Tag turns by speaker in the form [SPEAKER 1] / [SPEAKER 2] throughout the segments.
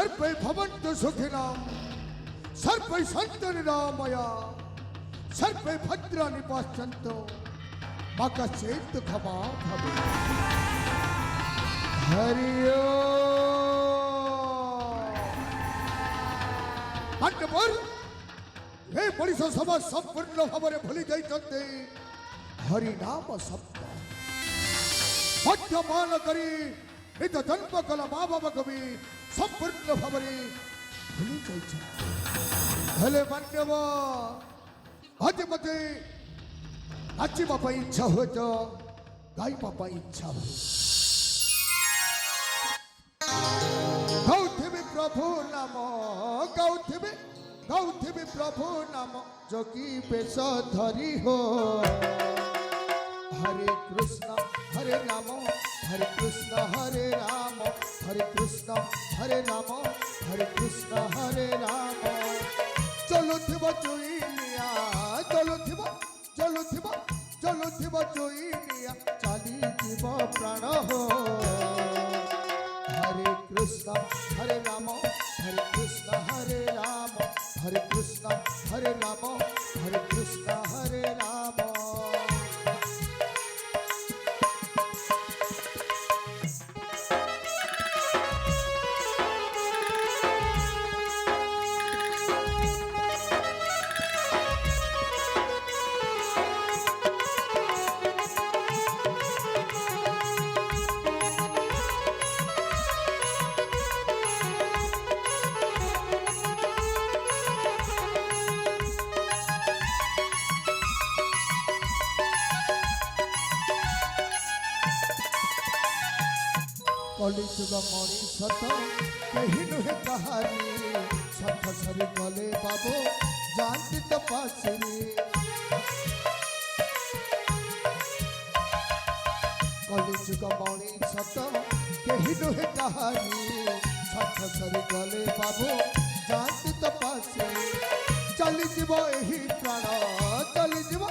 [SPEAKER 1] सर्पै भवन्तु सुखिनां सर्पै सन्तु निरामया सर्पै भद्राणि पश्यन्तु मा कश्चित् दुःखमा भवेत्। हरि ओम। पांडवर हे मनीष सभा संपूर्ण भाव में भूली जाइछन्ते हरिनाम शब्द मध्यमान करी निज जन्म कला माँ बाबा को भी संपूर्ण भाव में भूली जाइछन्ते। हेले पांडव आज मते नाचिबा पाई इच्छा हो तो गाइबा पाई इच्छा हो। गौथिबी प्रभु नाम गौथिबी प्रभु नाम जोगी बेश धरी हो। हरे कृष्ण हरे राम हरे कृष्ण हरे राम हरे कृष्ण हरे राम हरे कृष्ण हरे राम। चलुथिब चुईनिया चलुथिब चुईनिया चली जीव प्राण हो। हरे कृष्ण हरे राम हरे कृष्ण हरे राम हरे कृष्ण हरे राम हरे कृष्ण हरे राम। कलिजुग मनीष तो कही नुहे कहानी सठ सरी गले बाबू जानती तो पासरी। कलिजुग मनीष तो कही नुहे कहानी सठ सरी गले बाबू जानती तो पासरी। चली जीव एही प्राण चली जीव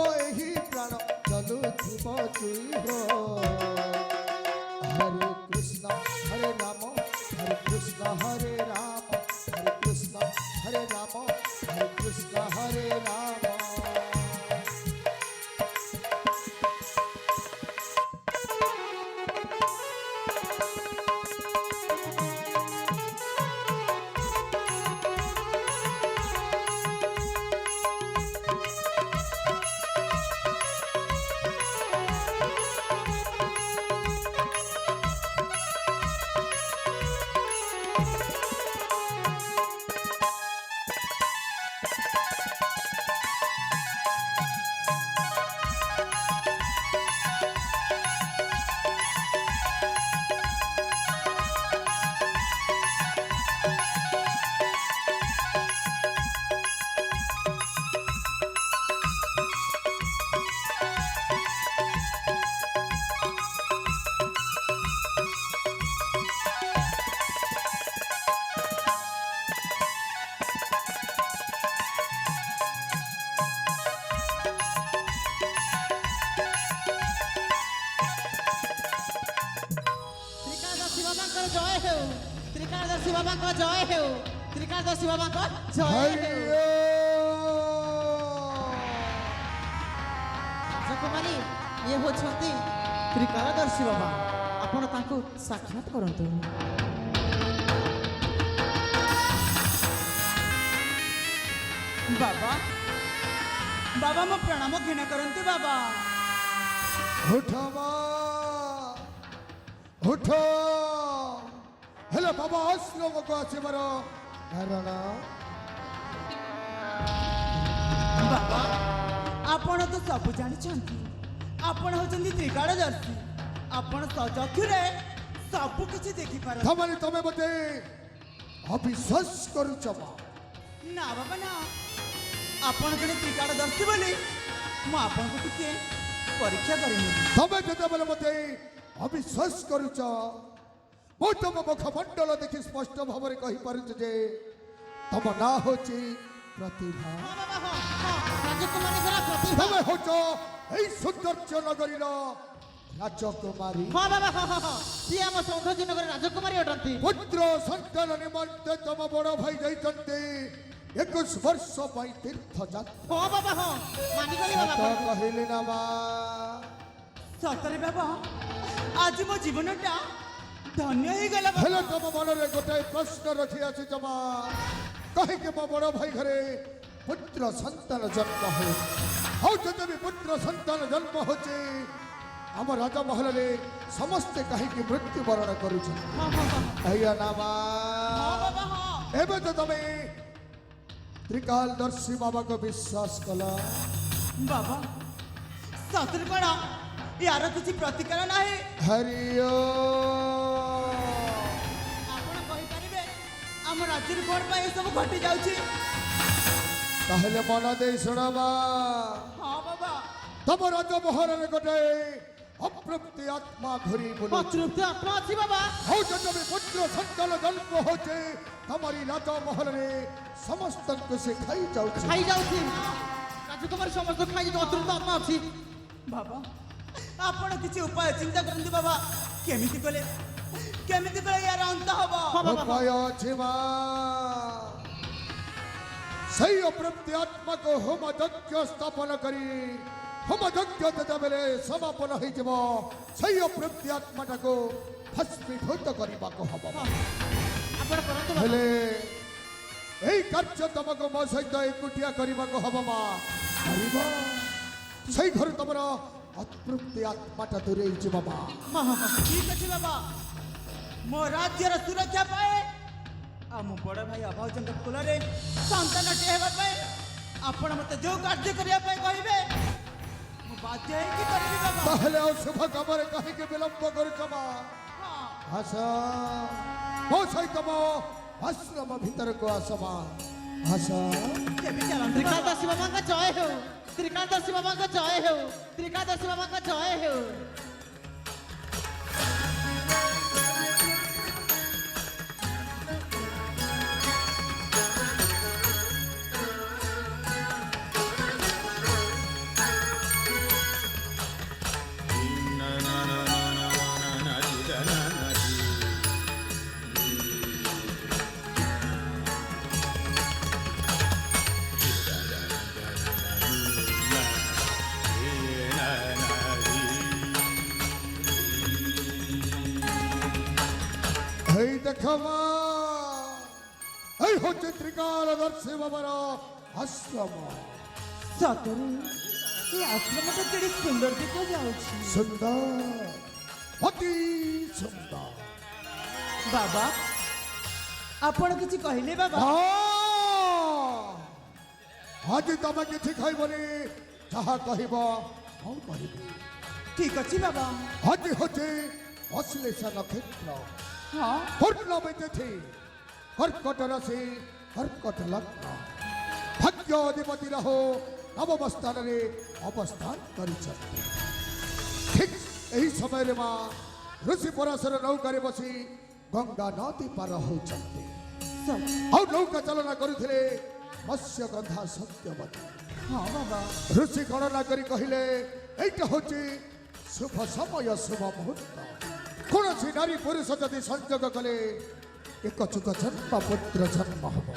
[SPEAKER 1] एही प्राण चलुथिब चुई हो। हरे कृष्ण हरे राम हरे कृष्ण हरे राम हरे कृष्ण हरे राम हरे कृष्ण हरे राम।
[SPEAKER 2] त्रिकालदर्शी बाबा को जय हो। त्रिकालदर्शी बाबा को जय हो। जकमाली ये होछंती त्रिकालदर्शी बाबा आपण तांको साक्षात करंतु। बाबा बाबा मो प्रणाम घृणा करंतु बाबा।
[SPEAKER 1] उठो उठो हेलो बाबा श्लोक को आसबार कारण
[SPEAKER 2] बाबा आपण तो सब जानी आपण होचंदी त्रिकालदर्शी आपण सचक्षुरे सब किछि देखि पार।
[SPEAKER 1] तमने तमे मते अविश्वास करूछ
[SPEAKER 2] ना बाबा ना आपण जने त्रिकालदर्शी बोली मु आपण को टिके परीक्षा करिनी।
[SPEAKER 1] तमे जते बोले मते अविश्वास करूछ मो तुम मुखमंडल देखि स्पष्ट भाव में कही पारुछ जे तम ना होची प्रतिभा। तमे होच एई सौंदर्य नगरीर ରାଜକୁମାରୀ
[SPEAKER 3] ହଁ ବାବା ହଁ ହଁ ହଁ ସିଏ ଆମ ସୌନ୍ଦର୍ଯ୍ୟନଗର ରାଜକୁମାରୀ ଅଟନ୍ତି।
[SPEAKER 1] ପୁତ୍ର ସନ୍ତାନ ନିମନ୍ତେ ତମ ବଡ଼ ଭାଇ ଯାଇଛନ୍ତି 21 ବର୍ଷ ପାଇଁ ତୀର୍ଥ ଯାତ୍ରା।
[SPEAKER 3] ହଁ ବାବା ହଁ ମାନିଗଲି ବାବା
[SPEAKER 1] ସତ
[SPEAKER 3] ଆପଣଙ୍କୁ।
[SPEAKER 1] କହିଲି ନା ମା?
[SPEAKER 2] ସତରେ ବାବା ଆଜି ମୋ ଜୀବନଟା ଧନ୍ୟ ହେଇଗଲା ବାବା।
[SPEAKER 1] ହେଲେ ତମ ମନରେ ଗୋଟାଏ ପ୍ରଶ୍ନ ରଖି ଆସିଛ ମା, କାହିଁକି ମୋ ବଡ଼ ଭାଇ ଘରେ ପୁତ୍ର ସନ୍ତାନ ଜନ୍ମ ହେଉଛି? ଆଉ ଯଦି ବି ପୁତ୍ର ସନ୍ତାନ ଜନ୍ମ ହେଉଛି ଆମ ରାଜମହଲରେ ସମସ୍ତେ କାହିଁକି ମୃତ୍ୟୁବରଣ କରୁଛନ୍ତି?
[SPEAKER 3] ହଁ ହଁ ହଁ
[SPEAKER 1] ଏଇଆ ନା ମା?
[SPEAKER 2] ହଁ ବାବା ହଁ।
[SPEAKER 1] ଏବେ ତ ତମେ ତ୍ରିକାଳଦର୍ଶୀ ବାବାକୁ ବିଶ୍ୱାସ କଲ।
[SPEAKER 2] ବାବା ସତରେ କଣ ୟାର କିଛି ପ୍ରତିକାର ନାହିଁ?
[SPEAKER 1] ହରିଓ
[SPEAKER 2] ଆପଣ କହିପାରିବେ ଆମ ରାଜ୍ୟରେ କଣ ପାଇଁ ଏସବୁ ଘଟି ଯାଉଛି?
[SPEAKER 1] ତାହେଲେ ମନ ଦେଇ ଶୁଣ ମା,
[SPEAKER 2] ହଁ ବାବା।
[SPEAKER 1] ତମ ରାଜମହଲରେ ଗୋଟାଏ ଅତୃପ୍ତି ଆତ୍ମା ଘୁରି ବୁଲୁଛି।
[SPEAKER 3] ଅତୃପ୍ତି ଆତ୍ମା ଅଛି ବାବା।
[SPEAKER 1] ଆଉ ଯଦି ବି ପୁତ୍ର ସନ୍ତାନ ଜନ୍ମ ହେଉଛି ତମରି ରାଜମହଲରେ ସମସ୍ତଙ୍କୁ ସେ ଖାଇ ଯାଉଛି।
[SPEAKER 3] ଖାଇଯାଉଛି ରାଜକୁମାରୀ ସମସ୍ତ ଖାଇଯାଉଛି ଅତୃପ୍ତ ଆତ୍ମା ଅଛି।
[SPEAKER 2] ବାବା ଆପଣ କିଛି ଉପାୟ ଚିନ୍ତା କରନ୍ତୁ ବାବା। କେମିତି କଲେ ୟାର ଅନ୍ତ ହବ?
[SPEAKER 3] ହଁ ବାବା
[SPEAKER 1] ଉପାୟ ଅଛି ମା, ସେଇ ଅତୃପ୍ତି ଆତ୍ମାକୁ ହୋମ ଯଜ୍ଞ ସ୍ଥାପନ କରି ହୋମ ଯଜ୍ଞ ଯେତେବେଳେ ସମାପନ ହେଇଯିବ ସେଇ ଅତୃପ୍ତି ଆତ୍ମାଟାକୁ ଭସ୍ମୀଭୂତ କରିବାକୁ ହବ।
[SPEAKER 3] ଆପଣ କରନ୍ତୁ ବାବା।
[SPEAKER 1] ହେଲେ এই କାର୍ଯ୍ୟ ତମକୁ ମୋ ସହିତ ଏକୁଟିଆ କରିବାକୁ ହବ ମା। କରିବ ସେଇ ଘରୁ ତମର ଅତୃପ୍ତି ଆତ୍ମାଟା ଦୂରେଇ ଯିବ ମା।
[SPEAKER 3] ହଁ ହଁ ହଁ
[SPEAKER 2] ଠିକ ଅଛି ବାବା। ମୋ ରାଜ୍ୟର ସୁରକ୍ଷା ପାଇଁ ଆଉ ମୋ ବଡ଼ ଭାଇ ଅଭାଉଜଙ୍କ କୁଳରେ ସନ୍ତାନଟି ହେବା ପାଇଁ ଆପଣ ମୋତେ ଯୋଉ କାର୍ଯ୍ୟ କରିବା ପାଇଁ କହିବେ ମୁଁ ବାଧ୍ୟ ହେଇକି କରିବି ବାବା।
[SPEAKER 1] ତାହେଲେ ଆଉ ଶୁଭ କାମରେ କାହିଁକି ବିଳମ୍ବ କରୁଛ ମା?
[SPEAKER 2] ହଁ।
[SPEAKER 1] ଆସ ମୋ ସହିତ ମୋ ଆଶ୍ରମ ଭିତରକୁ ଆସ ମା, ଆସ।
[SPEAKER 2] କେବେ ଚାଲନ୍ତୁ ବାବା।
[SPEAKER 3] ତ୍ରିକାଳଦର୍ଶୀ ବାବାଙ୍କ ଜୟ ହେଉ, ତ୍ରିକାଳଦର୍ଶୀ ବାବାଙ୍କ ଜୟ ହେଉ, ତ୍ରିକାଳଦର୍ଶୀ ବାବାଙ୍କ ଜୟ ହେଉ।
[SPEAKER 1] এই দেখো মা, এই হচ্ছে ত্রিকালদর্শী বাবার আশ্রম।
[SPEAKER 2] ସତରେ ଏ ଆଶ୍ରମଟା କେଡ଼େ ସୁନ୍ଦର ଦେଖାଯାଉଛି।
[SPEAKER 1] ସୁନ୍ଦର, ଅତି ସୁନ୍ଦର।
[SPEAKER 2] ବାବା ଆପଣ କିଛି କହିଲେ ବାବା?
[SPEAKER 1] ଆଜି ତମେ କିଛି ଖାଇବନି, ଯାହା କହିବ ମୁଁ କହିବି।
[SPEAKER 2] ଠିକ ଅଛି ବାବା।
[SPEAKER 1] ଆଜି ହচ্ছে ଅଶ୍ଲେଷ ନକ୍ଷତ୍ର,
[SPEAKER 2] ହଁ
[SPEAKER 1] ପୂର୍ଣ୍ଣମୀ ତିଥି, କର୍କଟ ରାଶି, କର୍କଟ ଲଗ୍ନ। ଭାଗ୍ୟ ଅଧିପତି ରହୁ ନବମ ସ୍ଥାନରେ ଅବସ୍ଥାନ କରିଛନ୍ତି। ଠିକ ଏହି ସମୟରେ ମା ଋଷି ପରାଶର ନୌକାରେ ବସି ଗଙ୍ଗା ନଦୀ ପାର ହେଉଛନ୍ତି। ଆଉ ନୌକା ଚାଳନା କରୁଥିଲେ ମତ୍ସ୍ୟଗନ୍ଧା ସତ୍ୟବତୀ।
[SPEAKER 2] ହଁ ବାବା।
[SPEAKER 1] ଋଷି ଗଣନା କରି କହିଲେ এইটা হচ্ছে শুভ সময়, শুভ মুহূর্ত। কৌশি নারী পুরুষ যদি সংযোগ কলে এক যুগ জন্ম পুত্র জন্ম হব।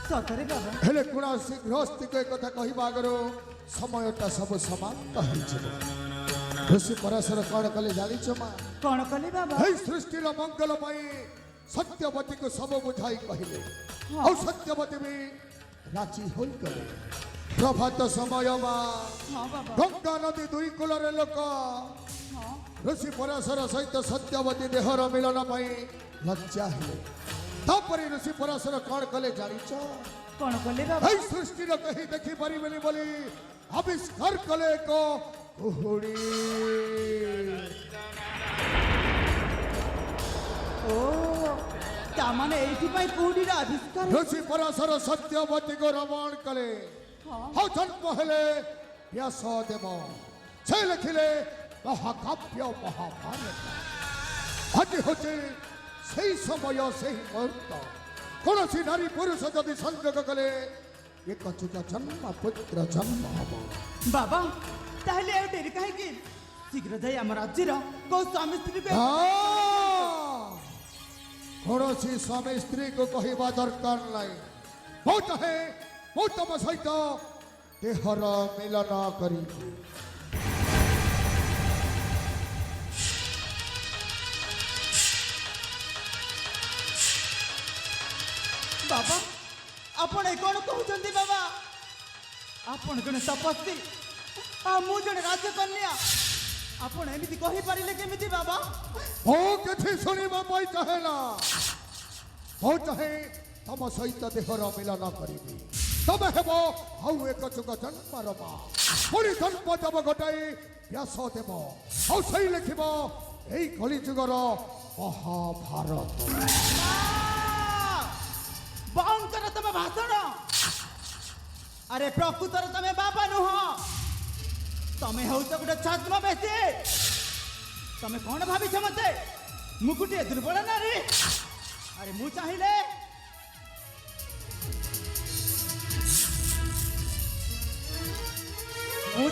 [SPEAKER 2] ସତରେ ବାବା।
[SPEAKER 1] ହେଲେ କୌଣସି ଗୃହସ୍ଥିକୁ ଏକଥା କହିବା ଆଗରୁ ସମୟଟା ସବୁ ସମାପ୍ତ ହେଇଯିବ। ଋଷି ପରାଶର କ'ଣ କଲେ ଜାଣିଛ ମା?
[SPEAKER 2] କଣ କଲେ ବାବା?
[SPEAKER 1] ଏହି ସୃଷ୍ଟିର ମଙ୍ଗଳ ପାଇଁ ସତ୍ୟବତୀକୁ ସବୁ ବୁଝାଇ କହିଲେ। ଆଉ ସତ୍ୟବତୀ ବି ରାଜି ହୋଇଗଲେ। ପ୍ରଭାତ ସମୟ ମା,
[SPEAKER 2] ହଁ ବାବା।
[SPEAKER 1] ଗଙ୍ଗା ନଦୀ ଦୁଇ କୂଳରେ ଲୋକ।
[SPEAKER 2] ହଁ
[SPEAKER 1] ଋଷି ପରାଶର ସହିତ ସତ୍ୟବତୀ ଦେହର ମିଳନ ପାଇଁ ଲଜ୍ଜା ହେଲେ। ତାପରେ ଋଷି ପରାଶର କ'ଣ କଲେ ଜାଣିଛ?
[SPEAKER 2] କଣ କଲେ ବାବା?
[SPEAKER 1] এই সৃষ্টির কেহি দেখি পারিবেনি বলি আবিষ্কার কলে এক কুহুড়ি।
[SPEAKER 2] ଓ ତାମାନେ ଏଇଥିପାଇଁ କୁହୁଡ଼ିର ଆବିଷ୍କାର ହେଇଛି।
[SPEAKER 1] ঋষি পরাশর সত্যবতীকে রমণ কলে।
[SPEAKER 2] ହଁ
[SPEAKER 1] ଆଉ ଜନ୍ମ ହେଲେ ବ୍ୟାସ ଦେବ। ସେ ଲେଖିଲେ ମହାକାବ୍ୟ ମହାଭାରତ। ଆଜି ହଉଛି সেই সময় সেই মুহূর্ত। কৌশি নারী পুরুষ যদি সংযোগ কলে এক যুগ জন্ম পুত্র জন্ম হব।
[SPEAKER 2] ବାବା ତାହେଲେ ଆଉ ଡେରି କାହିଁକି? शीघ्र जाई आम राज्यर को स्वामी स्त्री को
[SPEAKER 1] कौन स्वामी स्त्री को कहवा दरकार नहीं मु चाहे मु तुम सहित देहर मिलन करी
[SPEAKER 2] बाबा आपण कौन कहते बाबा आपण जड़े तपस्वी मु जड़े राजकन्या आपण एमती कही पारे केमी बाबा
[SPEAKER 1] मो कि शुणा चाहेला मो चाहे तुम सहित देहर मिलन करी तब हेब आउ एक जुग जन्मर माँ पुणी जन्म देव गोटाए व्यास देव आई लिखब यही कली जुगर महाभारत
[SPEAKER 2] बंकर तम भाषण अरे प्रकृतर तमे बाबा नुह तमे हूँ गोटे छद्म बेसी तमे कौन भावी मते मु गोटे दुर्बल नारी अरे मु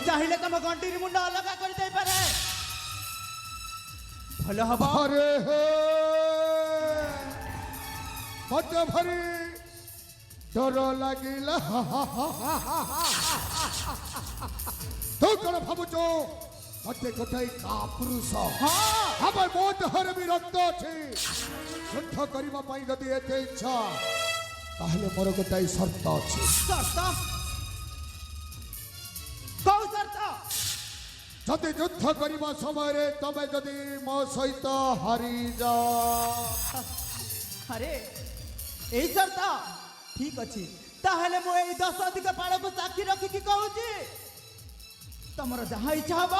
[SPEAKER 2] चाहिए तुम घंटी मुंड अलग कर दे पारे भल हम
[SPEAKER 1] अरे मत भारी डर लगिला तू कौन भावुच मत गोटे कापुरुष हम मो देहर भी रक्त अच्छे युद्ध करने जदि एत इच्छा ताहले मोर गोटाए शर्त अच्छे
[SPEAKER 2] शर्त कौ शर्त
[SPEAKER 1] जदि युद्ध करने समय तमे जदि मो सहित हारी जाओ
[SPEAKER 2] अरे यही शर्त ठीक अच्छी ताहले मु यही 10 अधिक पाड़ को साक्षी रखिकी कहूँ तमर जहाँ इच्छा हम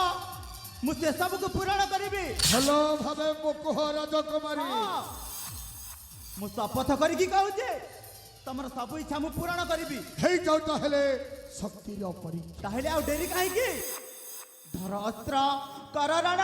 [SPEAKER 2] मुझे सबको पूरण करी
[SPEAKER 1] भलो भावे मुकुह राजकुमारी
[SPEAKER 2] मु शपथ करी कहूँ तमर सब इच्छा मु पूरण करी
[SPEAKER 1] हे जाऊ ताहले शक्तिर परीक्षा
[SPEAKER 2] ताहले आउ डेरी कहीं धर अस्त्र कर रण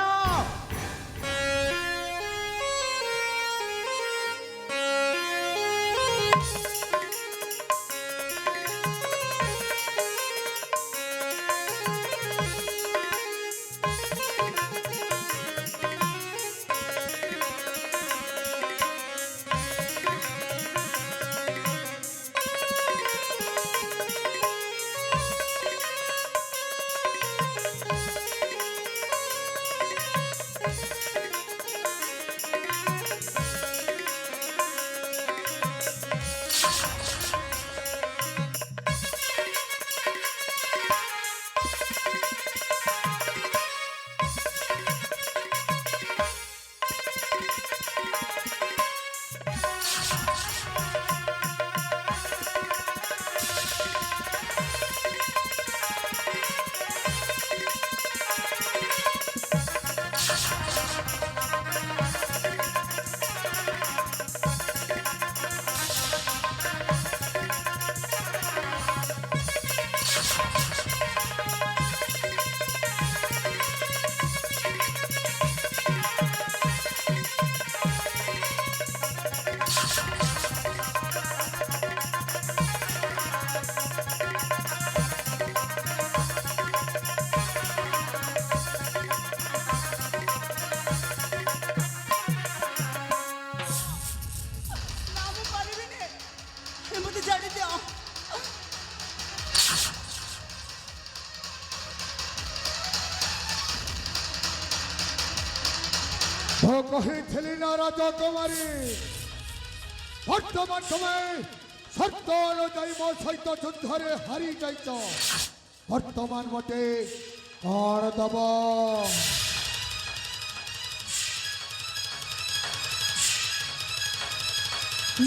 [SPEAKER 1] तो कही ना राजकुमारी वर्तमान समय शर्त अनुजाई मो सहित युद्ध हारी जाइच वर्तमान मते कौन दब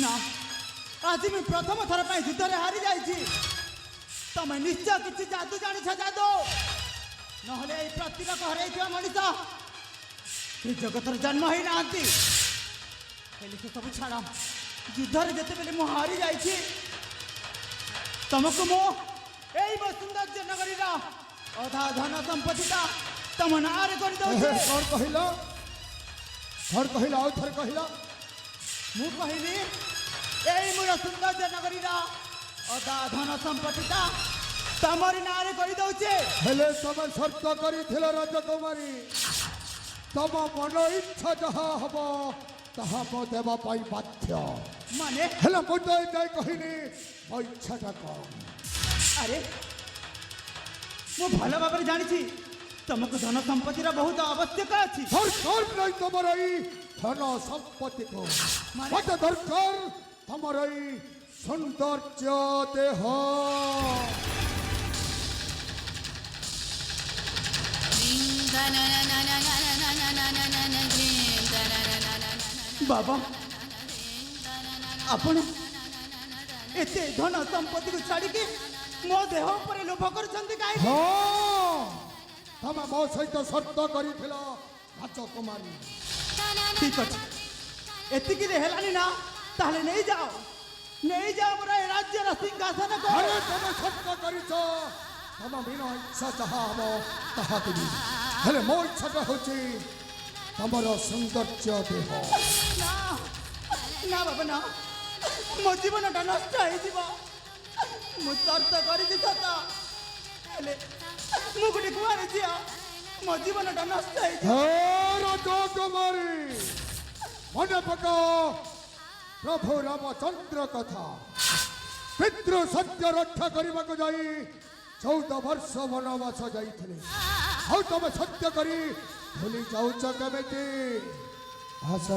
[SPEAKER 2] ना आज मैं प्रथम थर पर युद्ध रे हारी जाइछि तमे निश्चय किछि जादू जानि छ जादू नहले ए प्रतिभा को हराई दिया मनिष ए जगतर जन्म ही नांती पहले से सब छाड़ा युद्ध रे जते बेले मु हारी जाइछि तमको मो एई सुंदर नगरी रा अधा धन संपत्तिता तम नार कर दो
[SPEAKER 1] कौन कहिला और थर कहिला
[SPEAKER 2] मु कहली एई मोर सुंदर नगरी रा अधा धन संपत्तिता ତମରି ନାଁରେ କହିଦଉଛେ।
[SPEAKER 1] ହେଲେ ତମେ ସର୍ତ୍ତ କରିଥିଲ ରାଜକୁମାରୀ, ତମ ମନ ଇଚ୍ଛା ଯାହା ହବ ତାହା ମୁଁ ଦେବା ପାଇଁ ବାଧ୍ୟ।
[SPEAKER 2] ମାନେ
[SPEAKER 1] ହେଲେ ମୁଁ ତ ଏଯାଏ କହିନି ମୋ ଇଚ୍ଛାଟା କଣ।
[SPEAKER 2] ଆରେ ମୁଁ ଭଲ ଭାବରେ ଜାଣିଛି ତମକୁ ଧନ ସମ୍ପତ୍ତିର ବହୁତ ଆବଶ୍ୟକ ଅଛି।
[SPEAKER 1] ଦରକାର ନାହିଁ ତମର ଏଇ ଧନ ସମ୍ପତ୍ତିକୁ, ମତେ ଦରକାର ତମର ଏଇ ସୌନ୍ଦର୍ଯ୍ୟ ଦେହ।
[SPEAKER 2] ବାବା ଆପଣ ଏତେ ଧନ ସମ୍ପତ୍ତିକୁ ଛାଡ଼ିକି ମୋ ଦେହ ଉପରେ ଲୋଭ କରୁଛନ୍ତି କାହିଁକି?
[SPEAKER 1] ହଁ, ତମେ ମୋ ସହିତ ସର୍ତ୍ତ କରିଥିଲ ରାଜକୁମାରୀ।
[SPEAKER 2] ଠିକ ଅଛି, ଏତିକିରେ ହେଲାନି ନା, ତାହେଲେ ନେଇଯାଅ ମୋର ଏ ରାଜ୍ୟର ସିଂହାସନକୁ।
[SPEAKER 1] ଆରେ ତମେ ସର୍ତ୍ତ କରିଛ, ତମ ବିନା ଇଚ୍ଛା ଯାହା ହବ ତାହା ଦେବି। ହେଲେ ମୋ ଇଚ୍ଛାଟା ହଉଛି ତମର ସୌନ୍ଦର୍ଯ୍ୟ ଦେହ।
[SPEAKER 2] ନା ବାବା ନା, ମୋ ଜୀବନଟା ନଷ୍ଟ ହେଇଯିବ। ମୁଁ ସର୍ତ୍ତ କରିଛି ସତ, ହେଲେ ମୁଁ ଗୋଟେ କୁଆଁରୀ ଝିଅ, ମୋ ଜୀବନଟା ନଷ୍ଟ ହେଇଯିବ।
[SPEAKER 1] ରାଜକୁମାରୀ, ମନେ ପକାଅ ପ୍ରଭୁ ରାମଚନ୍ଦ୍ର କଥା। ପିତୃ ସତ୍ୟ ରକ୍ଷା କରିବାକୁ ଯାଇ 14 ବର୍ଷ ବନବାସ ଯାଇଥିଲେ, ଆଉ ତମେ ସତ୍ୟ କରି ଭୁଲି ଯାଉଛ କେମିତି? ହସ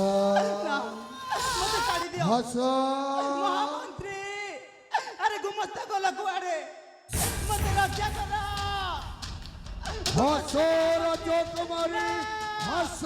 [SPEAKER 2] ମତେ ଛାଡ଼ି ଦିଅ
[SPEAKER 1] ହସ।
[SPEAKER 2] ମହାମନ୍ତ୍ରୀ। ଆରେ ଗୁମସ୍ତା ଗଲା କୁଆଡେ? ମତେ ରକ୍ଷା କର।
[SPEAKER 1] ହସ ରାଜକୁମାରୀ ହସ।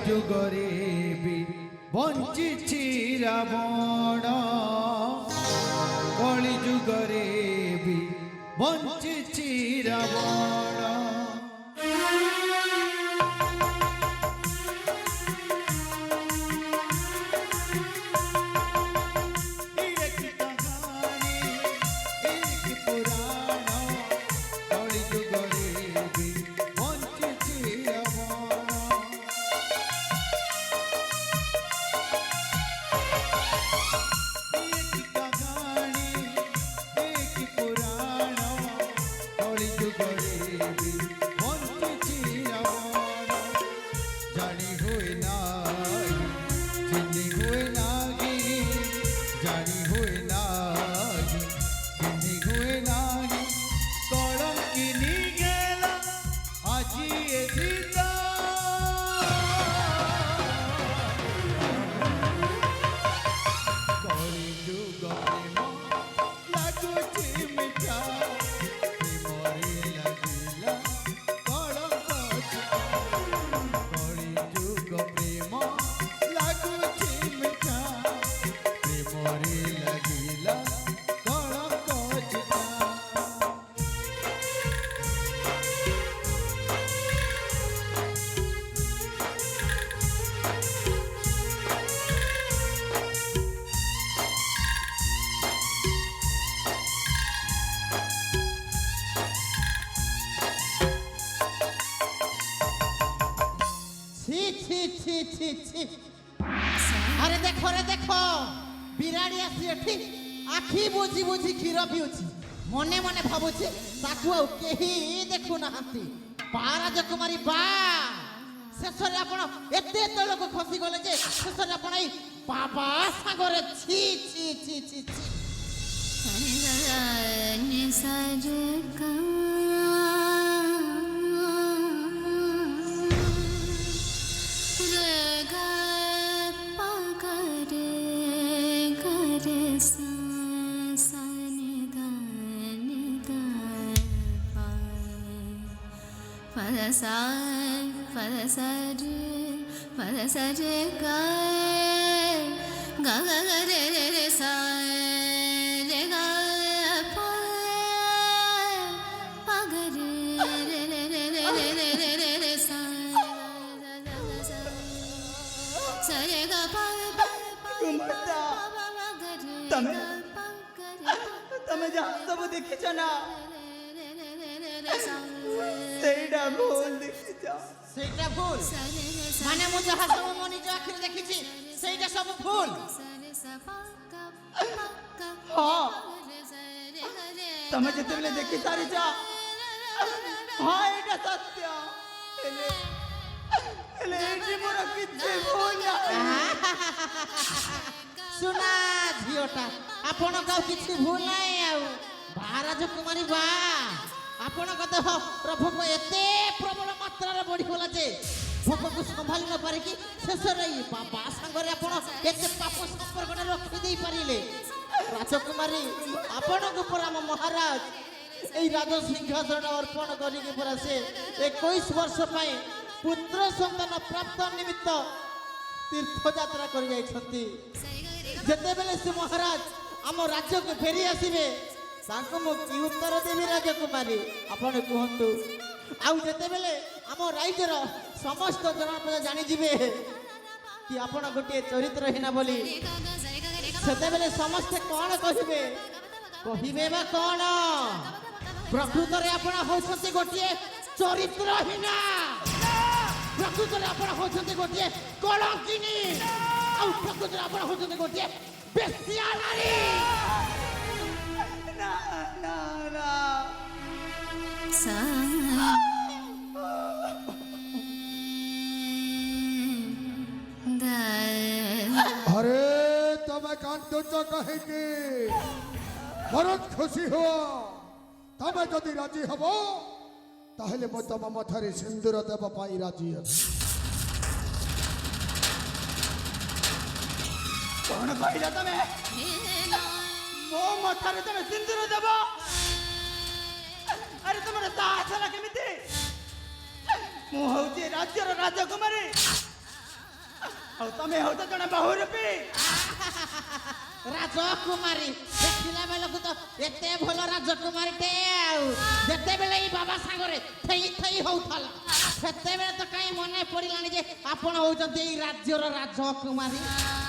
[SPEAKER 4] যুগরে বি বঞ্চিছি রাবণ, কলি যুগরে বি বঞ্চিছি রাবণ।
[SPEAKER 3] আরে দেখো রে দেখো, বিরাড়ি আসি এঠি আখি বুঝি বুঝি ক্ষীর পিউছি, মনে মনে ভাবুছি ତାକୁ ଆଉ କେହି ଦେଖୁନାହାନ୍ତି। ବା ରାଜକୁମାରୀ ବା ଶେଷରେ ଆପଣ ଏତେ ତଳକୁ ଖସି ଗଲେ ଯେ ଶେଷରେ ଆପଣ ଏଇ ବାବା ସାଙ୍ଗରେ ଛି ଛି ଛି ଛି ଛି
[SPEAKER 2] ତମେ ତମେ ଯାହା ସବୁ ଦେଖିଛ ନା ସେଇଟା ଭୁଲ ଦେଖିଛ।
[SPEAKER 3] ସେଇଟା ଭୁଲ ମାନେ ମୁଁ ଯାହା ସବୁ ମୋ ନିଜ ଆଖିରେ ଦେଖିଛି ସେଇଟା ସବୁ ଭୁଲ।
[SPEAKER 2] ହଁ ତମେ ଯେତେବେଳେ ଦେଖି ସାରିଛ ହଁ ଏଇଟା ସତ୍ୟ ହେଲେ ହେଲେ ଏଇଠି ମୋର କିଛି ଭୁଲ ନାହିଁ।
[SPEAKER 3] ସୁନା ଝିଅଟା ଆପଣଙ୍କ ଆଉ କିଛି ଭୁଲ ନାହିଁ। ଆଉ ବା ରାଜକୁମାରୀ ବା ଆପଣଙ୍କ ଦେହ ପ୍ରଭୁଙ୍କ ଏତେ ପ୍ରବଳ ମାତ୍ରାରେ ବଢିଗଲା ଯେ ଭୋକକୁ ସମ୍ଭାଳି ନ ପାରିକି ଶେଷରେ ବାବା ସାଙ୍ଗରେ ଆପଣ ଏତେ ପାପ ସମ୍ପର୍କରେ ରଖିଦେଇ ପାରିଲେ। ରାଜକୁମାରୀ ଆପଣଙ୍କ ଉପରେ ଆମ ମହାରାଜ ଏଇ ରାଜସିଂହାସନ ଅର୍ପଣ କରିକି ପରା ସେ 21 ବର୍ଷ ପାଇଁ ପୁତ୍ର ସନ୍ତାନ ପ୍ରାପ୍ତ ନିମିତ୍ତ ତୀର୍ଥଯାତ୍ରା କରି ଯାଇଛନ୍ତି। ଯେତେବେଳେ ସେ ମହାରାଜ ଆମ ରାଜ୍ୟକୁ ଫେରି ଆସିବେ ତାଙ୍କୁ ମୁଁ କି ଉତ୍ତର ଦେବି ରାଜକୁମାରୀ ଆପଣ କୁହନ୍ତୁ। ଆଉ ଯେତେବେଳେ ଆମ ରାଜ୍ୟର ସମସ୍ତ ଜନପଦ ଜାଣିଯିବେ କି ଆପଣ ଗୋଟିଏ ଚରିତ୍ରହୀନ ବୋଲି ସେତେବେଳେ ସମସ୍ତେ କ'ଣ କହିବେ କହିବେ ବା କ'ଣ? ପ୍ରକୃତରେ ଆପଣ ହେଉଛନ୍ତି ଗୋଟିଏ ଚରିତ୍ରହୀନ। ପ୍ରକୃତରେ ଆପଣ ହେଉଛନ୍ତି ଗୋଟିଏ କଳଙ୍କିନୀ। ଆଉ ପ୍ରକୃତରେ ଆପଣ ହେଉଛନ୍ତି ଗୋଟିଏ ବେଶ୍ୟା ନାରୀ।
[SPEAKER 2] ନା ନା ନା
[SPEAKER 1] अरे तमें कांदुच कहीं बहुत खुशी हो तमें जदि राजी हब ताहले मैं तुम मथारे सिंदूर देव पाई राजी अछि।
[SPEAKER 2] କ'ଣ କହିଲ ତମେ? ମୋ ମଥାରେ ତମେ ସିନ୍ଦୁର ଦେବ? ଆରେ ତମର ସାହସ ହେଲା କେମିତି? ମୁଁ ହଉଛି ରାଜ୍ୟର ରାଜକୁମାରୀ ଆଉ ତମେ ହଉଛ ଜଣେ ବହୁରୂପୀ
[SPEAKER 3] ରାଜକୁମାରୀ। ଦେଖିଲା ବେଳକୁ ତ ଏତେ ଭଲ ରାଜକୁମାରୀଟେ ଆଉ ଯେତେବେଳେ ଏଇ ବାବା ସାଙ୍ଗରେ ଥେଇ ଥେଇ ହଉଥିଲା ସେତେବେଳେ ତ କାହିଁ ମନେ ପଡ଼ିଲାନି ଯେ ଆପଣ ହଉଛନ୍ତି ଏଇ ରାଜ୍ୟର ରାଜକୁମାରୀ।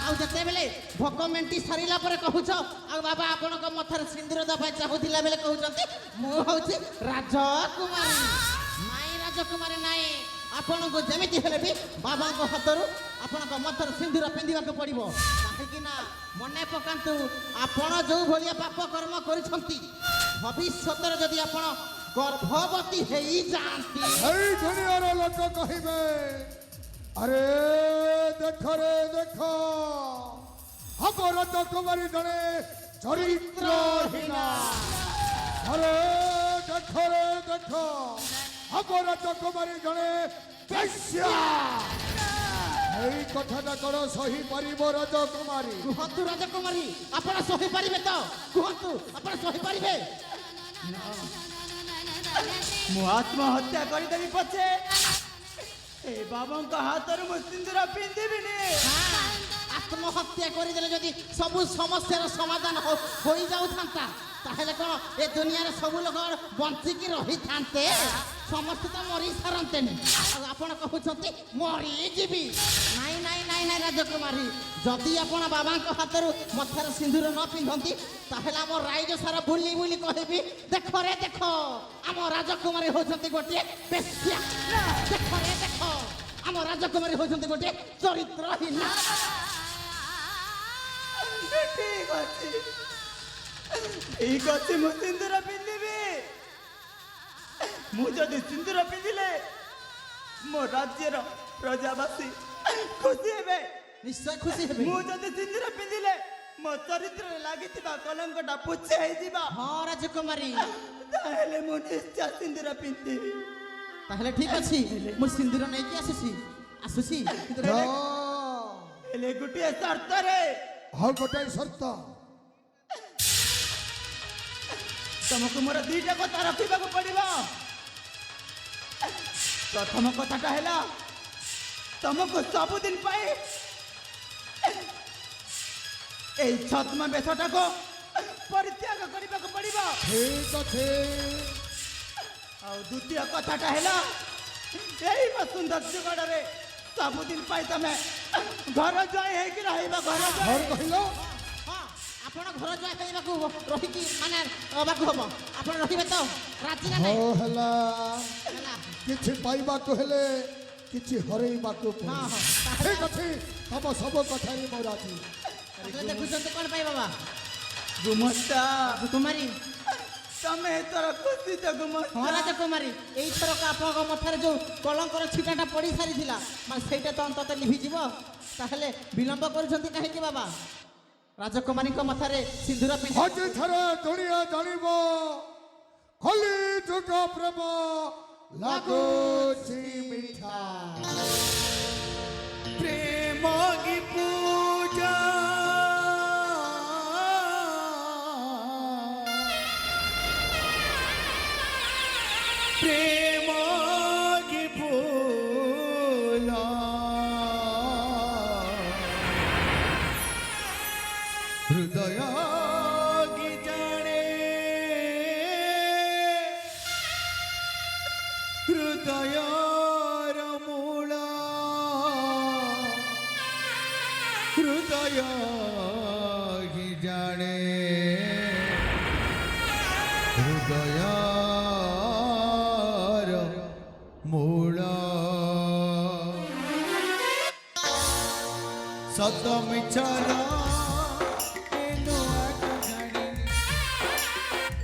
[SPEAKER 3] ଆଉ ଯେତେବେଳେ ଭୋକ ମେଣ୍ଟି ସାରିଲା ପରେ କହୁଛ ଆଉ ବାବା ଆପଣଙ୍କ ମଥାରେ ସିନ୍ଦୁର ଦେବା ଚାହୁଁଥିଲା ବେଳେ କହୁଛନ୍ତି ମୁଁ ହଉଛି ରାଜକୁମାରୀ। ନାଇଁ ରାଜକୁମାରୀ ନାଇଁ ଆପଣଙ୍କୁ ଯେମିତି ହେଲେ ବି ବାବାଙ୍କ ହାତରୁ ଆପଣଙ୍କ ମଥାରେ ସିନ୍ଦୁର ପିନ୍ଧିବାକୁ ପଡ଼ିବ। କାହିଁକି ନା ମନେ ପକାନ୍ତୁ ଆପଣ ଯେଉଁ ଭଳିଆ ପାପ କର୍ମ କରିଛନ୍ତି ଭବିଷ୍ୟତରେ ଯଦି ଆପଣ ଗର୍ଭବତୀ ହେଇଯାଆନ୍ତି
[SPEAKER 1] এই দুনিয়ার লোক কহিবে আরে দেখ রে দেখ হব রাজকুমারী জনে চরিত্রহীনা। আরে দেখ রে দেখ হব রাজকুমারী জনে বেশ্যা। এই কথাটা কর সহি পারিব রাজকুমারী?
[SPEAKER 3] କୁହନ୍ତୁ ରାଜକୁମାରୀ ଆପଣ ସହିପାରିବେ ତ? କୁହନ୍ତୁ ଆପଣ ସହିପାରିବେ?
[SPEAKER 2] ମୁଁ ଆତ୍ମହତ୍ୟା କରିଦେବି ପଛେ ଏ ବାବାଙ୍କ ହାତରୁ ମୁଁ ସିନ୍ଦୁର ପିନ୍ଧିବିନି।
[SPEAKER 3] ଆତ୍ମହତ୍ୟା କରିଦେଲେ ଯଦି ସବୁ ସମସ୍ୟାର ସମାଧାନ ହୋଇଯାଉଥାନ୍ତା ତାହେଲେ କ'ଣ ଏ ଦୁନିଆରେ ସବୁ ଲୋକ ବଞ୍ଚିକି ରହିଥାନ୍ତେ? ସମସ୍ତେ ତ ମରି ସାରନ୍ତେନି। ଆଉ ଆପଣ କହୁଛନ୍ତି ମରିଯିବି? ନାଇଁ ନାଇଁ ନାଇଁ ନାଇଁ ରାଜକୁମାରୀ ଯଦି ଆପଣ ବାବାଙ୍କ ହାତରୁ ମଥାରେ ସିନ୍ଦୁର ନ ପିନ୍ଧନ୍ତି ତାହେଲେ ଆମ ରାଇଜ ସାରା ବୁଲି ବୁଲି କହିବି ଦେଖ ରେ ଦେଖ ଆମ ରାଜକୁମାରୀ ହେଉଛନ୍ତି ଗୋଟିଏ ବେଶ୍ୟା। ଦେଖ ରେ ଦେଖ ଆମ ରାଜକୁମାରୀ ହେଉଛନ୍ତି ଗୋଟିଏ ଚରିତ୍ରହୀନ।
[SPEAKER 2] ଠିକ ଅଛି ମୁଁ ସିନ୍ଦୁର ପିନ୍ଧିବି ମୁଁ ଯଦି ସିନ୍ଦୁର ପିନ୍ଧିଲେ ମୋ ରାଜ୍ୟର ପ୍ରଜାବାସୀ ଖୁସି ହେବେ।
[SPEAKER 3] ନିଶ୍ଚୟ ଖୁସି ହେବେ।
[SPEAKER 2] ମୁଁ ଯଦି ସିନ୍ଦୁର ପିନ୍ଧିଲେ ମୋ ଚରିତ୍ରରେ ଲାଗିଥିବା କଲଙ୍କଟା ପୋଛା ହେଇଯିବ।
[SPEAKER 3] ହଁ ରାଜକୁମାରୀ,
[SPEAKER 2] ତାହେଲେ ମୁଁ ନିଶ୍ଚୟ ସିନ୍ଦୁର ପିନ୍ଧିବି।
[SPEAKER 3] ତାହେଲେ ଠିକ ଅଛି, ମୁଁ ସିନ୍ଦୁର ନେଇକି ଆସୁଛି ଆସୁଛି।
[SPEAKER 1] ହଁ,
[SPEAKER 2] ହେଲେ ଗୋଟିଏ ସର୍ତ୍ତରେ
[SPEAKER 1] ଆଉ ଗୋଟାଏ ସର୍ତ୍ତ।
[SPEAKER 2] ତମକୁ ମୋର ଦୁଇଟା କଥା ରଖିବାକୁ ପଡିବ। ପ୍ରଥମ କଥାଟା ହେଲା ତମକୁ ସବୁଦିନ ପାଇଁ এই ছদ্ম বেশটাকে পরিত্যাগ କରିବାକୁ পড়িব।
[SPEAKER 1] ঠিক আছে।
[SPEAKER 2] ଆଉ ଦ୍ୱିତୀୟ କଥାଟା ହେଲା ଏଇ ସୁନ୍ଦର ଯୁଗରେ ସବୁଦିନ ପାଇଁ ତମେ ଘର ଜୟ ହେଇକି ରହିବ। ଘର
[SPEAKER 1] ଘର
[SPEAKER 2] ଜୟ
[SPEAKER 1] କହିଲ?
[SPEAKER 3] ହଁ, ଆପଣ ଘର ଜୟ କରିବାକୁ ରହିକି ମାନେ ହେବାକୁ ହବ। ଆପଣ ରହିବେ ତ? ରାଜି ନା ନାହିଁ?
[SPEAKER 1] ହଉ ହେଲା।
[SPEAKER 3] ହେଲା।
[SPEAKER 1] କିଛି ପାଇବାକୁ ହେଲେ କିଛି ହରେଇବାକୁ
[SPEAKER 3] ହଁ,
[SPEAKER 1] ପଡ଼ିବ।
[SPEAKER 3] ହଁ।
[SPEAKER 1] ଠିକ ଅଛି, ତମ ସବୁ କଥାରେ ମୁଁ ରାଜି।
[SPEAKER 3] ତାହେଲେ ଦେଖୁଛନ୍ତି କ'ଣ ପାଇଁ ବାବା?
[SPEAKER 2] ଗୁମସ୍ତା
[SPEAKER 3] କୁମାରୀ,
[SPEAKER 2] ତମେ ଏଥର ଖୁସି ତ
[SPEAKER 3] ହଁ
[SPEAKER 2] ଗୁମସ୍ତା।
[SPEAKER 3] ରାଜକୁମାରୀ, ଏଇଥରକ ଆପଣଙ୍କ ମଥାରେ ଯୋଉ କଳଙ୍କର ଛିଟାଟା ପଡ଼ି ସାରିଥିଲା, ମାନେ ସେଇଟା ତ ଅନ୍ତତଃ ଲିଭିଯିବ। ତାହେଲେ ବିଳମ୍ବ କରୁଛନ୍ତି କାହିଁକି ବାବା? ରାଜକୁମାରୀଙ୍କ ମଥାରେ ସିନ୍ଦୁର ପିନ୍ଧି
[SPEAKER 1] ଆଜି ଥର ଦୁନିଆ ଜାଣିବ କଲି ଯୁଗ ପ୍ରେମ ଲାଗୁଛି ମିଠା।
[SPEAKER 4] প্রেম কি পূজা প্রেম কি ফুল হৃদয় কি জানে হৃদয়র মূল হৃদয় কি জানে হৃদয়র মূল সত মিছর এনু আকানি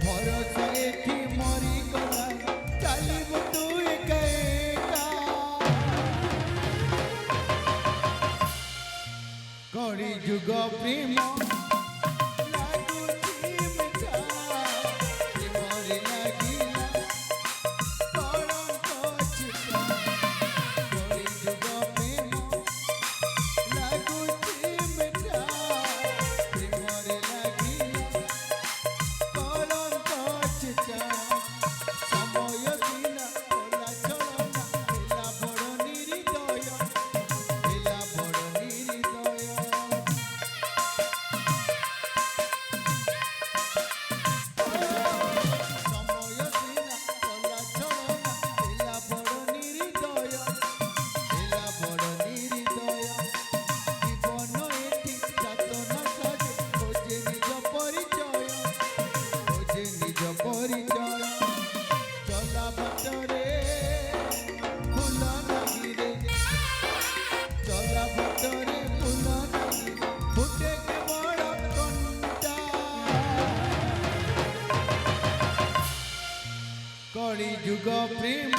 [SPEAKER 4] ভরসা এଠି মরিগলা চালিব তু একা একা কড়ি যুগ প্রেম লাগুছি মিঠা জীবনে লাগিলা কলঙ্ক চিতা কড়ি যুগ প্রেম লাগুছি মিঠা জীবনে লাগিলা কলঙ্ক চিতা সময় দিলা ওলা চলনা এলা বড় নির্দয় এলা বড় নির্দয় সময় দিলা ওলা চলনা এলা বড় নির্দয় এলা বড় নির্দয় জীবন এটি যাতনা সাজে খোঁজে নিজ পরিচয় খোঁজে নিজ পরিচয় চলা বাটরে ফুল নাগিরে চলা বাটরে ফুল নাগিরে ফুটে কেবল কণ্টা কলি যুগ প্রেম